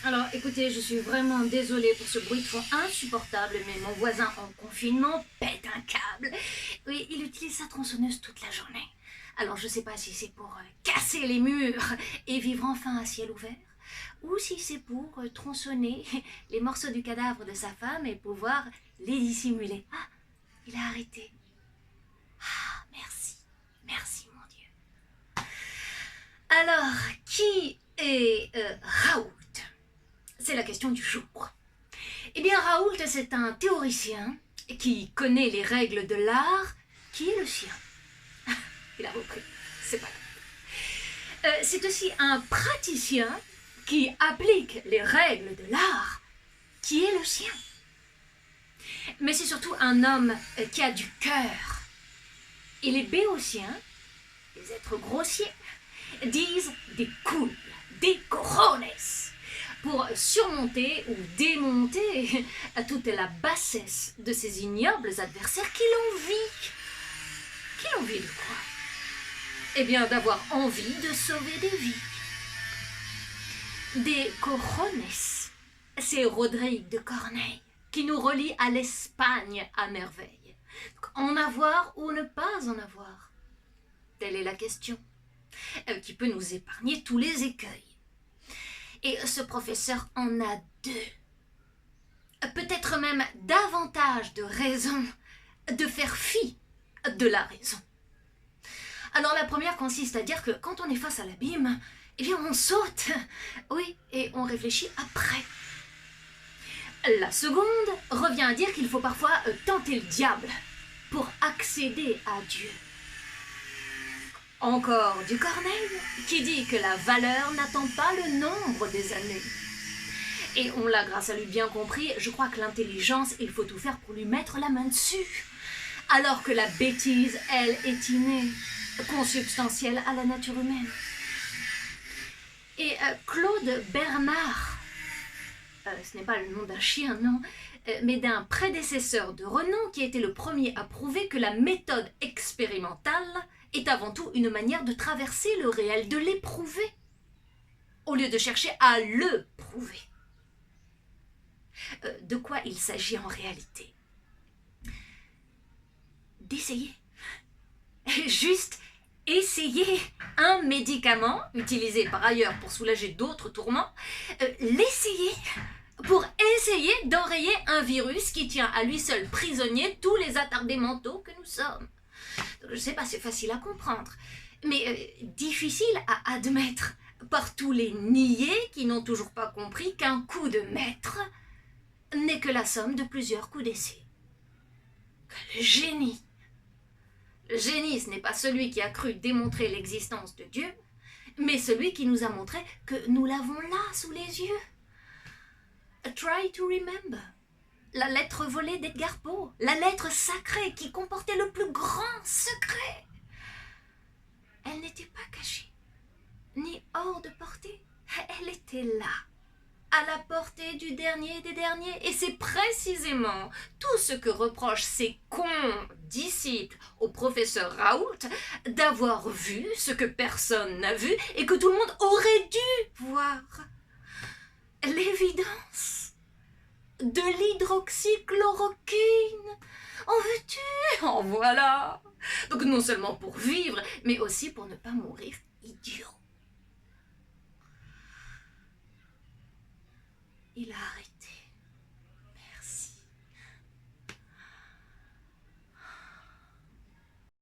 Alors, écoutez, je suis vraiment désolée pour ce bruit de fond insupportable, mais mon voisin en confinement pète un câble. Oui, il utilise sa tronçonneuse toute la journée. Alors, je sais pas si c'est pour casser les murs et vivre enfin à ciel ouvert, ou si c'est pour tronçonner les morceaux du cadavre de sa femme et pouvoir les dissimuler. Ah, il a arrêté. Ah, merci. Merci, mon Dieu. Alors, qui est Raoult? C'est la question du jour. Eh bien, Raoult, c'est un théoricien qui connaît les règles de l'art qui est le sien. Il a repris, c'est pas grave. C'est aussi un praticien qui applique les règles de l'art qui est le sien. Mais c'est surtout un homme qui a du cœur. Et les béotiens, les êtres grossiers, disent des couilles, des cojones, pour surmonter ou démonter toute la bassesse de ces ignobles adversaires qui l'envient. Qui l'envient de quoi? Eh bien, d'avoir envie de sauver des vies. Des cojones, c'est Rodrigue de Corneille qui nous relie à l'Espagne à merveille. Donc, en avoir ou ne pas en avoir? Telle est la question, qui peut nous épargner tous les écueils. Et ce professeur en a deux. Peut-être même davantage de raisons de faire fi de la raison. Alors la première consiste à dire que quand on est face à l'abîme, eh bien on saute, oui, et on réfléchit après. La seconde revient à dire qu'il faut parfois tenter le diable pour accéder à Dieu. Encore du Corneille, qui dit que la valeur n'attend pas le nombre des années. Et on l'a grâce à lui bien compris, je crois que l'intelligence, il faut tout faire pour lui mettre la main dessus. Alors que la bêtise, elle, est innée, consubstantielle à la nature humaine. Et Claude Bernard, ce n'est pas le nom d'un chien, non, mais d'un prédécesseur de renom qui a été le premier à prouver que la méthode expérimentale est avant tout une manière de traverser le réel, de l'éprouver, au lieu de chercher à le prouver. De quoi il s'agit en réalité? D'essayer. Juste essayer un médicament, utilisé par ailleurs pour soulager d'autres tourments, l'essayer pour essayer d'enrayer un virus qui tient à lui seul prisonnier tous les attardés mentaux que nous sommes. Je ne sais pas, c'est facile à comprendre, mais difficile à admettre par tous les niais qui n'ont toujours pas compris qu'un coup de maître n'est que la somme de plusieurs coups d'essai. Que le génie, ce n'est pas celui qui a cru démontrer l'existence de Dieu, mais celui qui nous a montré que nous l'avons là, sous les yeux. Try to remember. La lettre volée d'Edgar Poe, la lettre sacrée qui comportait le plus grand secret. Elle n'était pas cachée, ni hors de portée. Elle était là, à la portée du dernier des derniers. Et c'est précisément tout ce que reprochent ces cons disciples au professeur Raoult, d'avoir vu ce que personne n'a vu et que tout le monde aurait dû voir. L'évidence de l'hydroxychloroquine. En veux-tu? En voilà. Donc non seulement pour vivre, mais aussi pour ne pas mourir idiot. Il a arrêté.